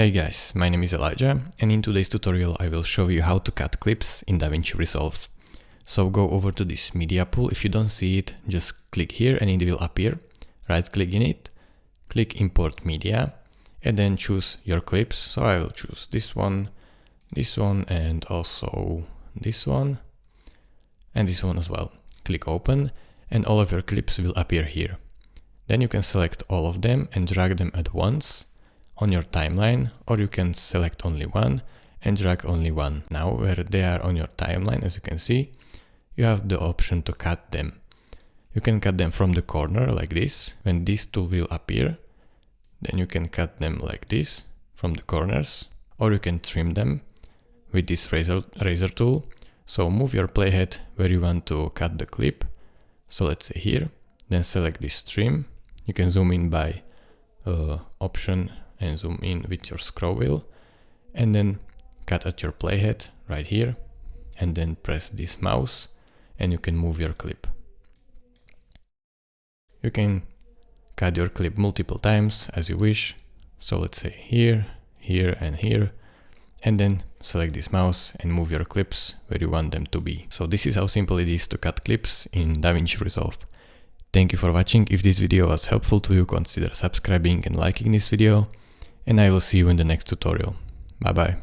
Hey guys, my name is Elijah, and in today's tutorial I will show you how to cut clips in Davinci Resolve. So go over to this media pool. If you don't see it, just click here and it will appear. Right click in it, click import media, and then choose your clips. So I will choose this one, and also this one, and this one as well. Click open, and all of your clips will appear here. Then you can select all of them and drag them at once on your timeline, or you can select only one and drag only one. Now where they are on your timeline, as you can see, you have the option to cut them. You can cut them from the corner like this. When this tool will appear, then you can cut them like this from the corners, or you can trim them with this razor tool. So move your playhead where you want to cut the clip. So let's say here, then select this trim. You can zoom in by option and zoom in with your scroll wheel, and then cut at your playhead right here, and then press this mouse and you can move your clip. You can cut your clip multiple times as you wish. So let's say here, here and here, and then select this mouse and move your clips where you want them to be. So this is how simple it is to cut clips in Davinci Resolve. Thank you for watching. If this video was helpful to you, consider subscribing and liking this video, and I will see you in the next tutorial. Bye bye.